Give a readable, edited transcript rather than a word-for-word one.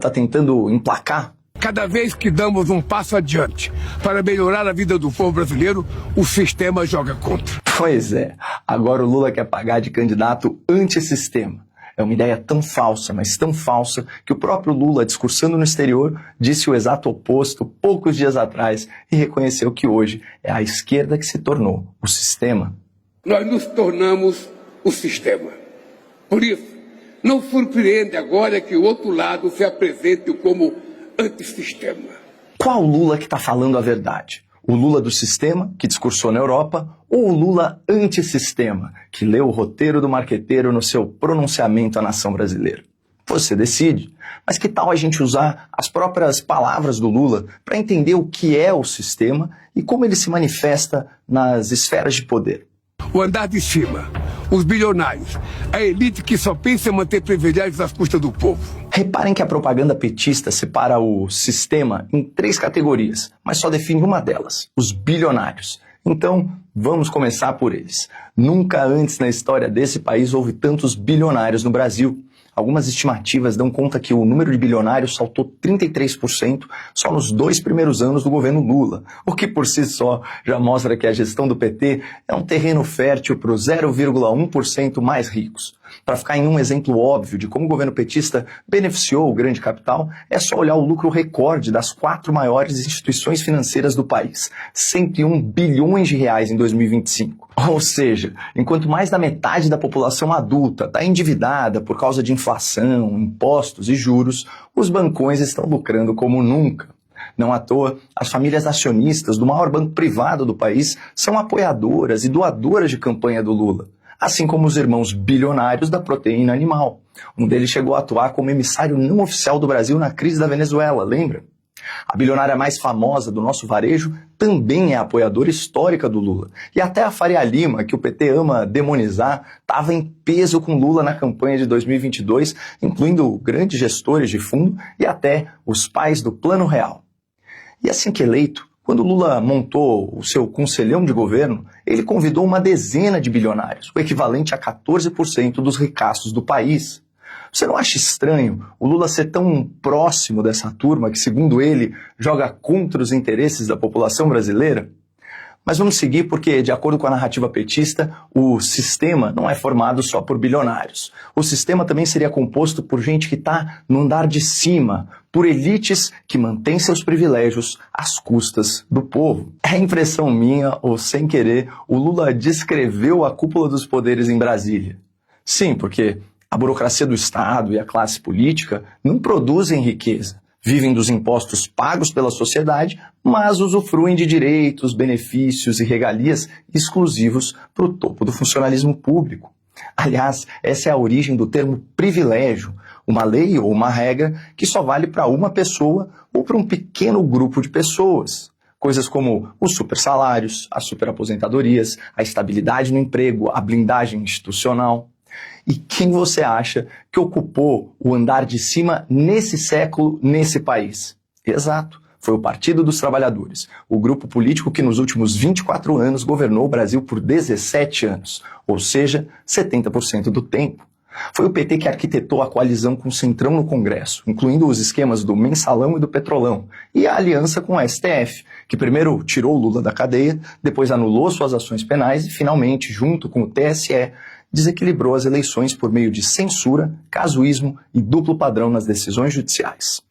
Tá tentando emplacar? Cada vez que damos um passo adiante para melhorar a vida do povo brasileiro, o sistema joga contra. Pois é, agora o Lula quer pagar de candidato antissistema. É uma ideia tão falsa, mas tão falsa, que o próprio Lula, discursando no exterior, disse o exato oposto poucos dias atrás e reconheceu que hoje é a esquerda que se tornou o sistema. Nós nos tornamos o sistema. Por isso, não surpreende agora que o outro lado se apresente como antissistema. Qual Lula que está falando a verdade? O Lula do sistema, que discursou na Europa, ou o Lula antissistema, que leu o roteiro do marqueteiro no seu pronunciamento à nação brasileira? Você decide. Mas que tal a gente usar as próprias palavras do Lula para entender o que é o sistema e como ele se manifesta nas esferas de poder? O andar de cima, os bilionários, a elite que só pensa em manter privilégios às custas do povo. Reparem que a propaganda petista separa o sistema em 3 categorias, mas só define uma delas, os bilionários. Então, vamos começar por eles. Nunca antes na história desse país houve tantos bilionários no Brasil. Algumas estimativas dão conta que o número de bilionários saltou 33% só nos 2 primeiros anos do governo Lula, o que por si só já mostra que a gestão do PT é um terreno fértil para os 0,1% mais ricos. Para ficar em um exemplo óbvio de como o governo petista beneficiou o grande capital, é só olhar o lucro recorde das 4 maiores instituições financeiras do país, 101 bilhões de reais em 2025. Ou seja, enquanto mais da metade da população adulta está endividada por causa de inflação, impostos e juros, os bancões estão lucrando como nunca. Não à toa, as famílias acionistas do maior banco privado do país são apoiadoras e doadoras de campanha do Lula, assim como os irmãos bilionários da proteína animal. Um deles chegou a atuar como emissário não oficial do Brasil na crise da Venezuela, lembra? A bilionária mais famosa do nosso varejo também é apoiadora histórica do Lula. E até a Faria Lima, que o PT ama demonizar, estava em peso com Lula na campanha de 2022, incluindo grandes gestores de fundo e até os pais do Plano Real. E assim que eleito, quando Lula montou o seu conselhão de governo, ele convidou uma dezena de bilionários, o equivalente a 14% dos ricaços do país. Você não acha estranho o Lula ser tão próximo dessa turma que, segundo ele, joga contra os interesses da população brasileira? Mas vamos seguir porque, de acordo com a narrativa petista, o sistema não é formado só por bilionários. O sistema também seria composto por gente que está no andar de cima, por elites que mantêm seus privilégios às custas do povo. É impressão minha, ou sem querer, o Lula descreveu a cúpula dos poderes em Brasília. Sim, porque a burocracia do Estado e a classe política não produzem riqueza. Vivem dos impostos pagos pela sociedade, mas usufruem de direitos, benefícios e regalias exclusivos para o topo do funcionalismo público. Aliás, essa é a origem do termo privilégio, uma lei ou uma regra que só vale para uma pessoa ou para um pequeno grupo de pessoas. Coisas como os supersalários, as superaposentadorias, a estabilidade no emprego, a blindagem institucional. E quem você acha que ocupou o andar de cima nesse século, nesse país? Exato, foi o Partido dos Trabalhadores, o grupo político que nos últimos 24 anos governou o Brasil por 17 anos, ou seja, 70% do tempo. Foi o PT que arquitetou a coalizão com o Centrão no Congresso, incluindo os esquemas do Mensalão e do Petrolão, e a aliança com a STF, que primeiro tirou o Lula da cadeia, depois anulou suas ações penais e, finalmente, junto com o TSE, desequilibrou as eleições por meio de censura, casuísmo e duplo padrão nas decisões judiciais.